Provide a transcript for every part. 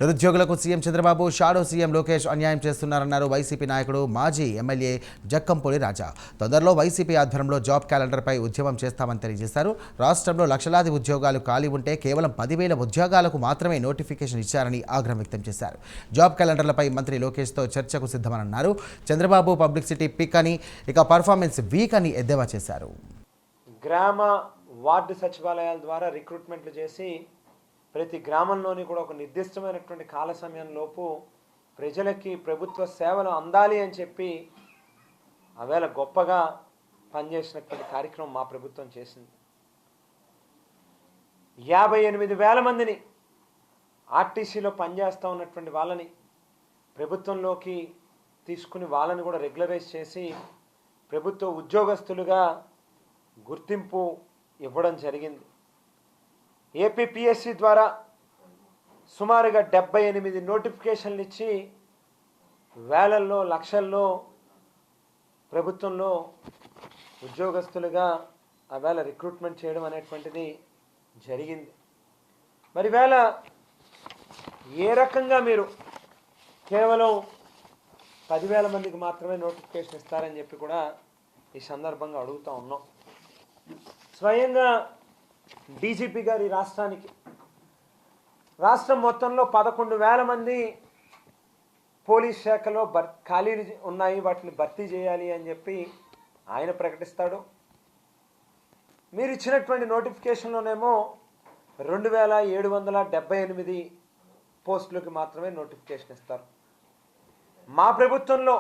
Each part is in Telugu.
నిరుద్యోగులకు CM Chandrababu shadow CM Lokesh అన్యాయం చేస్తున్నారన్నారు వైసీపీ నాయకుడు మాజీ ఎమ్మెల్యే జక్కంపూడి రాజా. తొందరలో వైసీపీ ఆధ్వర్యంలో జాబ్ క్యాలెండర్పై ఉద్యమం చేస్తామని తెలియజేశారు. రాష్ట్రంలో లక్షలాది ఉద్యోగాలు ఖాళీ ఉంటే కేవలం 10,000 ఉద్యోగాలకు మాత్రమే నోటిఫికేషన్ ఇచ్చారని ఆగ్రహం వ్యక్తం చేశారు. జాబ్ క్యాలెండర్లపై మంత్రి లోకేష్తో చర్చకు సిద్ధమన్నారు. చంద్రబాబు పబ్లిసిటీ పిక్ అని, ఇక పర్ఫార్మెన్స్ వీక్ అని ఎద్దేవా చేశారు. గ్రామ వార్డు సచివాలయాల ద్వారా రిక్రూట్మెంట్లు చేసి ప్రతి గ్రామంలోని కూడా ఒక నిర్దిష్టమైనటువంటి కాల సమయంలోపు ప్రజలకి ప్రభుత్వ సేవలు అందాలి అని చెప్పి ఆవేళ గొప్పగా పనిచేసినటువంటి కార్యక్రమం మా ప్రభుత్వం చేసింది. 58,000 మందిని ఆర్టీసీలో పనిచేస్తూ ఉన్నటువంటి వాళ్ళని ప్రభుత్వంలోకి తీసుకుని వాళ్ళని కూడా రెగ్యులరైజ్ చేసి ప్రభుత్వ ఉద్యోగస్తులుగా గుర్తింపు ఇవ్వడం జరిగింది. ఏపీపీఎస్సీ ద్వారా సుమారుగా 78 నోటిఫికేషన్లు ఇచ్చి వేలల్లో లక్షల్లో ప్రభుత్వంలో ఉద్యోగస్తులుగా ఆవేళ రిక్రూట్మెంట్ చేయడం అనేటువంటిది జరిగింది. మరి వేళ ఏ రకంగా మీరు కేవలం 10,000 మందికి మాత్రమే నోటిఫికేషన్ ఇస్తారని చెప్పి కూడా ఈ సందర్భంగా అడుగుతూ ఉన్నాం. స్వయంగా డీజీపీ గారి రాష్ట్రం మొత్తంలో 11,000 మంది పోలీస్ శాఖలో ఖాళీలు ఉన్నాయి, వాటిని భర్తీ చేయాలి అని చెప్పి ఆయన ప్రకటిస్తాడు. మీరు ఇచ్చినటువంటి నోటిఫికేషన్లోనేమో 2,778 పోస్టులకి మాత్రమే నోటిఫికేషన్ ఇస్తారు. మా ప్రభుత్వంలో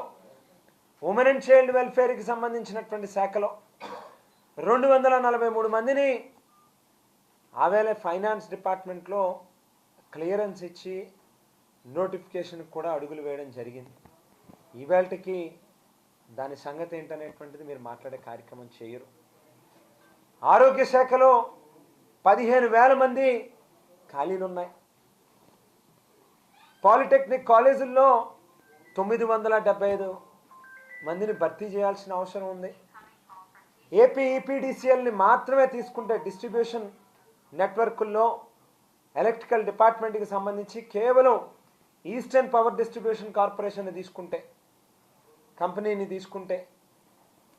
ఉమెన్ అండ్ చైల్డ్ వెల్ఫేర్కి సంబంధించినటువంటి శాఖలో 243 మందిని ఆవేళ ఫైనాన్స్ డిపార్ట్మెంట్లో క్లియరెన్స్ ఇచ్చి నోటిఫికేషన్ కూడా అడుగులు వేయడం జరిగింది. ఈవేళకి దాని సంగతి ఏంటనేటువంటిది మీరు మాట్లాడే కార్యక్రమం చేయరు. ఆరోగ్య శాఖలో 15,000 మంది ఖాళీలు ఉన్నాయి. పాలిటెక్నిక్ కాలేజీల్లో 975 మందిని భర్తీ చేయాల్సిన అవసరం ఉంది. ఏపీ ఈపీడీసీఎల్ని మాత్రమే తీసుకుంటే డిస్ట్రిబ్యూషన్ నెట్వర్క్ల్లో ఎలక్ట్రికల్ డిపార్ట్మెంట్కి సంబంధించి కేవలం ఈస్టర్న్ పవర్ డిస్ట్రిబ్యూషన్ కార్పొరేషన్ని తీసుకుంటే, కంపెనీని తీసుకుంటే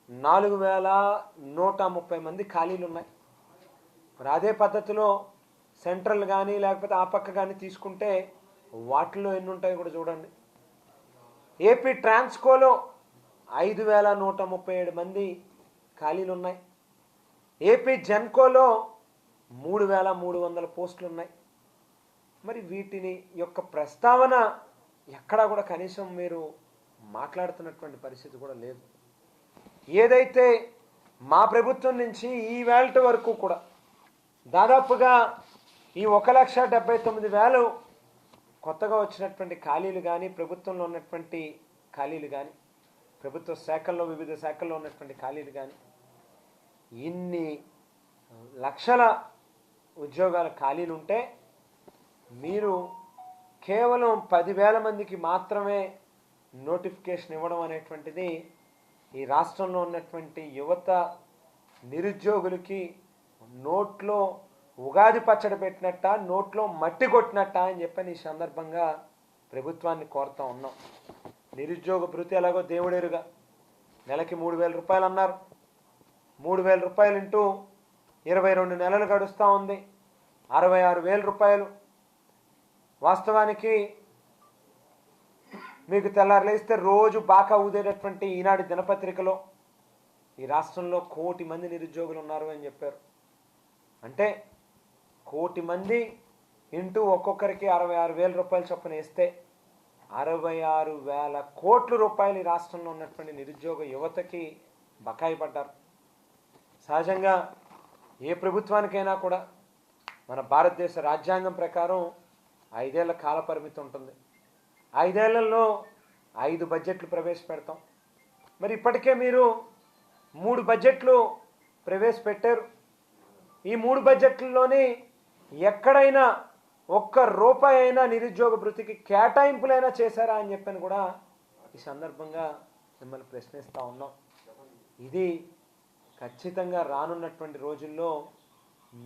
4,130 మంది ఖాళీలు ఉన్నాయి. మరి అదే పద్ధతిలో సెంట్రల్ కానీ లేకపోతే ఆ పక్క కానీ తీసుకుంటే వాటిల్లో ఎన్ని ఉంటాయో కూడా చూడండి. ఏపీ ట్రాన్స్కోలో 5,137 మంది ఖాళీలు ఉన్నాయి. ఏపీ జెన్కోలో 3,300 పోస్టులు ఉన్నాయి. మరి వీటిని యొక్క ప్రస్తావన ఎక్కడా కూడా కనీసం మీరు మాట్లాడుతున్నటువంటి పరిస్థితి కూడా లేదు. ఏదైతే మా ప్రభుత్వం నుంచి ఈ వేళ వరకు కూడా దాదాపుగా ఈ 1,79,000 కొత్తగా వచ్చినటువంటి ఖాళీలు కానీ, ప్రభుత్వంలో ఉన్నటువంటి ఖాళీలు కానీ, ప్రభుత్వ శాఖల్లో వివిధ శాఖల్లో ఉన్నటువంటి ఖాళీలు కానీ, ఇన్ని లక్షల ఉద్యోగాల ఖాళీలు ఉంటే మీరు కేవలం 10,000 మందికి మాత్రమే నోటిఫికేషన్ ఇవ్వడం అనేటువంటిది ఈ రాష్ట్రంలో ఉన్నటువంటి యువత నిరుద్యోగులకి నోట్లో ఉగాది పచ్చడి పెట్టినట్ట, నోట్లో మట్టి కొట్టినట్ట అని చెప్పని ఈ సందర్భంగా ప్రభుత్వాన్ని కోరుతూ ఉన్నాం. నిరుద్యోగ భృతి ఎలాగో దేవుడేరుగా నెలకి 3,000 రూపాయలు అన్నారు. 3,000 రూపాయలు ఇంటూ 22 నెలలు గడుస్తూ ఉంది, 66,000 రూపాయలు. వాస్తవానికి మీకు తెల్లారు లేస్తే రోజు బాకా ఊదేటటువంటి ఈనాడు దినపత్రికలో ఈ రాష్ట్రంలో 1 కోటి మంది నిరుద్యోగులు ఉన్నారు అని చెప్పారు. అంటే 1 కోటి మంది ఇంటూ ఒక్కొక్కరికి 66,000 రూపాయలు చొప్పున వేస్తే 66,000 కోట్ల రూపాయలు ఈ రాష్ట్రంలో ఉన్నటువంటి నిరుద్యోగ యువతకి బకాయి పడ్డారు. సహజంగా ఏ ప్రభుత్వానికైనా కూడా మన భారతదేశ రాజ్యాంగం ప్రకారం 5 ఏళ్ల కాల పరిమితి ఉంటుంది. 5 ఏళ్లలో 5 బడ్జెట్లు ప్రవేశపెడతాం. మరి ఇప్పటికే మీరు 3 బడ్జెట్లు ప్రవేశపెట్టారు. ఈ 3 బడ్జెట్లలోని ఎక్కడైనా 1 రూపాయి అయినా నిరుద్యోగ భృతికి కేటాయింపులైనా చేశారా అని చెప్పని కూడా ఈ సందర్భంగా మిమ్మల్ని ప్రశ్నిస్తూ ఉన్నాం. ఇది ఖచ్చితంగా రానున్నటువంటి రోజుల్లో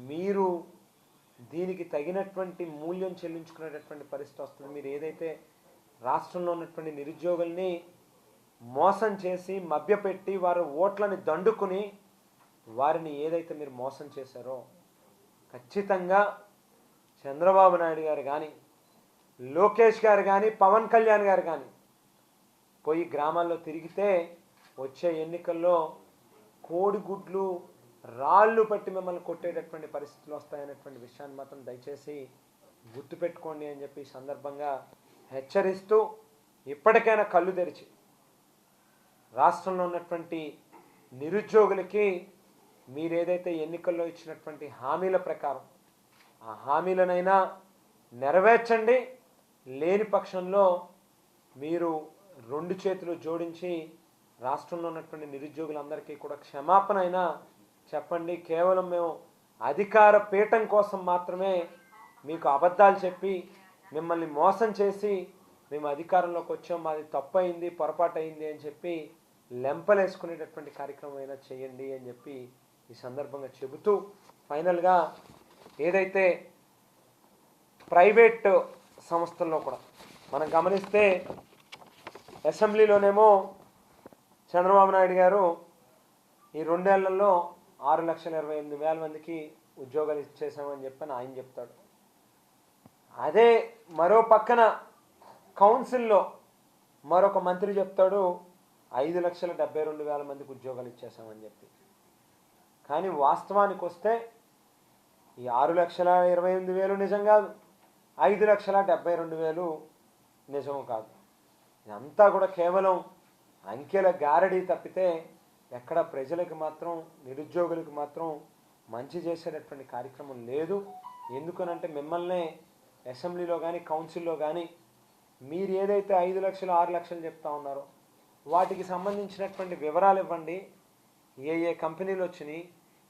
మీరు దీనికి తగినటువంటి మూల్యం చెల్లించుకునేటటువంటి పరిస్థితి వస్తుంది. మీరు ఏదైతే రాష్ట్రంలో ఉన్నటువంటి నిరుద్యోగుల్ని మోసం చేసి మభ్యపెట్టి వారు ఓట్లని దండుకుని వారిని ఏదైతే మీరు మోసం చేశారో ఖచ్చితంగా చంద్రబాబు నాయుడు గారు కానీ, లోకేష్ గారు కానీ, పవన్ కళ్యాణ్ గారు కానీ పోయి గ్రామాల్లో తిరిగితే వచ్చే ఎన్నికల్లో కోడిగుడ్లు రాళ్ళు పట్టి మిమ్మల్ని కొట్టేటటువంటి పరిస్థితులు వస్తాయనేటువంటి విషయాన్ని మాత్రం దయచేసి గుర్తుపెట్టుకోండి అని చెప్పి సందర్భంగా హెచ్చరిస్తూ, ఇప్పటికైనా కళ్ళు తెరిచి రాష్ట్రంలో ఉన్నటువంటి నిరుద్యోగులకి మీరేదైతే ఎన్నికల్లో ఇచ్చినటువంటి హామీల ప్రకారం ఆ హామీలనైనా నెరవేర్చండి. లేని పక్షంలో మీరు రెండు చేతులు జోడించి రాష్ట్రంలో ఉన్నటువంటి నిరుద్యోగులందరికీ కూడా క్షమాపణ అయినా చెప్పండి. కేవలం మేము అధికార పీఠం కోసం మాత్రమే మీకు అబద్ధాలు చెప్పి మిమ్మల్ని మోసం చేసి మేము అధికారంలోకి వచ్చాం, మాది తప్పు అయింది, పొరపాటు అయింది అని చెప్పి లెంపలేసుకునేటటువంటి కార్యక్రమం అయినా చేయండి అని చెప్పి ఈ సందర్భంగా చెబుతూ, ఫైనల్గా ఏదైతే ప్రైవేట్ సంస్థల్లో కూడా మనం గమనిస్తే అసెంబ్లీలోనేమో చంద్రబాబు నాయుడు గారు ఈ 2 ఏళ్లలో 6,28,000 మందికి ఉద్యోగాలు ఇచ్చేసామని చెప్పని ఆయన చెప్తాడు. అదే మరో పక్కన కౌన్సిల్లో మరొక మంత్రి చెప్తాడు 5,72,000 మందికి ఉద్యోగాలు ఇచ్చేసామని చెప్పి. కానీ వాస్తవానికి వస్తే ఈ 6,28,000 నిజం కాదు, 5,72,000 నిజం కాదు. ఇదంతా కూడా కేవలం అంకెల గారడీ తప్పితే ఎక్కడ ప్రజలకు మాత్రం, నిరుద్యోగులకు మాత్రం మంచి చేసేటటువంటి కార్యక్రమం లేదు. ఎందుకనంటే మిమ్మల్ని అసెంబ్లీలో కానీ కౌన్సిల్లో కానీ మీరు ఏదైతే 5 లక్షలు 6 లక్షలు చెప్తా ఉన్నారో వాటికి సంబంధించినటువంటి వివరాలు ఇవ్వండి. ఏ కంపెనీలు వచ్చినాయి,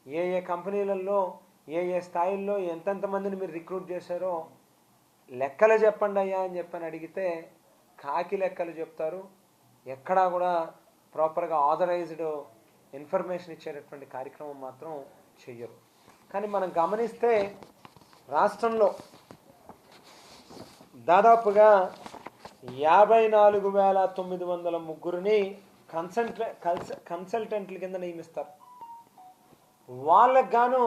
ఏ కంపెనీలలో ఏ స్థాయిల్లో ఎంతెంతమందిని మీరు రిక్రూట్ చేశారో లెక్కలు చెప్పండి అయ్యా అని చెప్పని అడిగితే కాకి లెక్కలు చెప్తారు. ఎక్కడా కూడా ప్రాపర్గా ఆథరైజ్డ్ ఇన్ఫర్మేషన్ ఇచ్చేటటువంటి కార్యక్రమం మాత్రం చెయ్యరు. కానీ మనం గమనిస్తే రాష్ట్రంలో దాదాపుగా 54,903 కన్సల్టెంట్ల కింద నియమిస్తారు. వాళ్ళకు గాను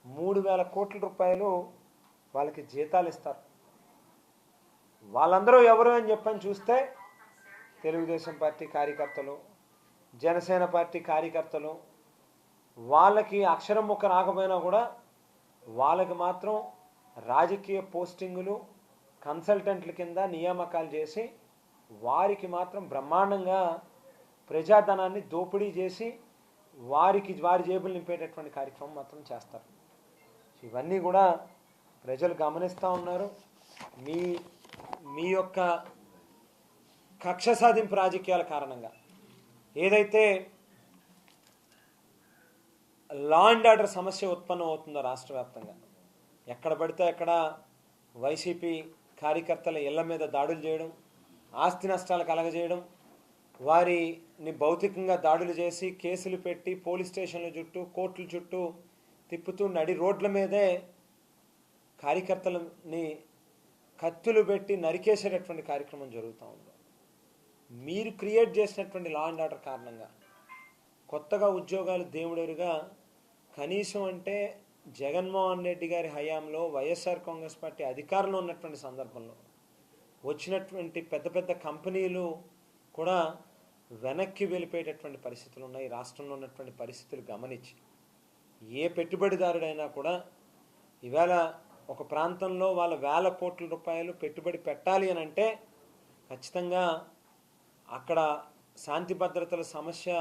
3,000 కోట్ల రూపాయలు వాళ్ళకి జీతాలు ఇస్తారు. వాళ్ళందరూ ఎవరు అని చెప్పని చూస్తే తెలుగుదేశం పార్టీ కార్యకర్తలు, జనసేన పార్టీ కార్యకర్తలు. వాళ్ళకి అక్షరం ముక్క రాకపోయినా కూడా వాళ్ళకి మాత్రం రాజకీయ పోస్టింగులు, కన్సల్టెంట్ల కింద నియామకాలు చేసి వారికి మాత్రం బ్రహ్మాండంగా ప్రజాధనాన్ని దోపిడీ చేసి వారి జేబులు నింపేటటువంటి కార్యక్రమం మాత్రం చేస్తారు. ఇవన్నీ కూడా ప్రజలు గమనిస్తూ ఉన్నారు. మీ యొక్క కక్ష సాధింపు రాజకీయాల కారణంగా ఏదైతే లా అండ్ ఆర్డర్ సమస్య ఉత్పన్నం అవుతుందో రాష్ట్ర వ్యాప్తంగా, ఎక్కడ పడితే అక్కడ వైసీపీ కార్యకర్తల ఇళ్ల మీద దాడులు చేయడం, ఆస్తి నష్టాలు కలగజేయడం, వారిని భౌతికంగా దాడులు చేసి కేసులు పెట్టి పోలీస్ స్టేషన్ల చుట్టూ, కోర్టుల చుట్టూ తిప్పుతూ నడి రోడ్ల మీదే కార్యకర్తలని కత్తులు పెట్టి నరికేసేటటువంటి కార్యక్రమం జరుగుతూ ఉంది. మీరు క్రియేట్ చేసినటువంటి లా అండ్ ఆర్డర్ కారణంగా కొత్తగా ఉద్యోగాలు దేవుడెరుగా కనీసం అంటే జగన్మోహన్ రెడ్డి గారి హయాంలో వైఎస్ఆర్ కాంగ్రెస్ పార్టీ అధికారంలో ఉన్నటువంటి సందర్భంలో వచ్చినటువంటి పెద్ద పెద్ద కంపెనీలు కూడా వెనక్కి వెళ్ళిపోయేటటువంటి పరిస్థితులు ఉన్నాయి. రాష్ట్రంలో ఉన్నటువంటి పరిస్థితులు గమనించి ఏ పెట్టుబడిదారుడైనా కూడా ఇవాళ ఒక ప్రాంతంలో వాళ్ళ వేల కోట్ల రూపాయలు పెట్టుబడి పెట్టాలి అని అంటే ఖచ్చితంగా అక్కడ శాంతి భద్రతల సమస్య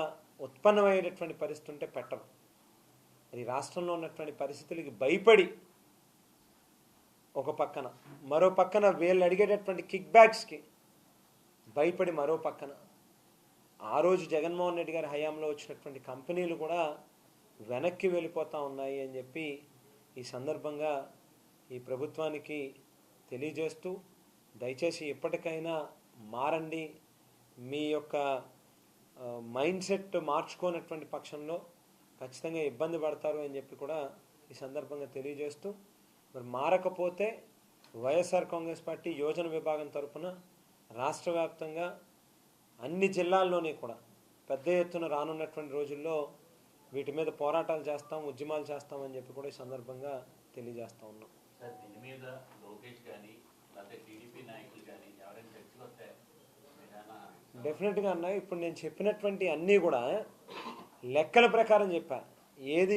ఉత్పన్నమయ్యేటటువంటి పరిస్థితి ఉంటే పెట్టరు. అది రాష్ట్రంలో ఉన్నటువంటి పరిస్థితులకి భయపడి ఒక పక్కన, మరో పక్కన వీళ్ళు అడిగేటటువంటి కిక్ బ్యాక్స్కి భయపడి మరో పక్కన ఆ రోజు జగన్మోహన్ రెడ్డి గారి హయాంలో వచ్చినటువంటి కంపెనీలు కూడా వెనక్కి వెళ్ళిపోతూ ఉన్నాయి అని చెప్పి ఈ సందర్భంగా ఈ ప్రభుత్వానికి తెలియజేస్తూ, దయచేసి ఎప్పటికైనా మారండి. మీ యొక్క మైండ్ సెట్ మార్చుకోనటువంటి పక్షంలో ఖచ్చితంగా ఇబ్బంది పడతారు అని చెప్పి కూడా ఈ సందర్భంగా తెలియజేస్తూ, మరి మారకపోతే వైఎస్ఆర్ కాంగ్రెస్ పార్టీ యోజన విభాగం తరఫున రాష్ట్ర వ్యాప్తంగా అన్ని జిల్లాల్లోనే కూడా పెద్ద ఎత్తున రానున్నటువంటి రోజుల్లో వీటి మీద పోరాటాలు చేస్తాం, ఉద్యమాలు చేస్తామని చెప్పి కూడా ఈ సందర్భంగా తెలియజేస్తా ఉన్నాం. సార్, దీని మీద లోకేష్ కానీ లేకపోతే టీడీపీ నాయకులు కానీ ఎవరైనా చర్చకు వస్తే డెఫినెట్గా అన్న ఇప్పుడు నేను చెప్పినటువంటి అన్నీ కూడా లెక్కల ప్రకారం చెప్పా. ఏది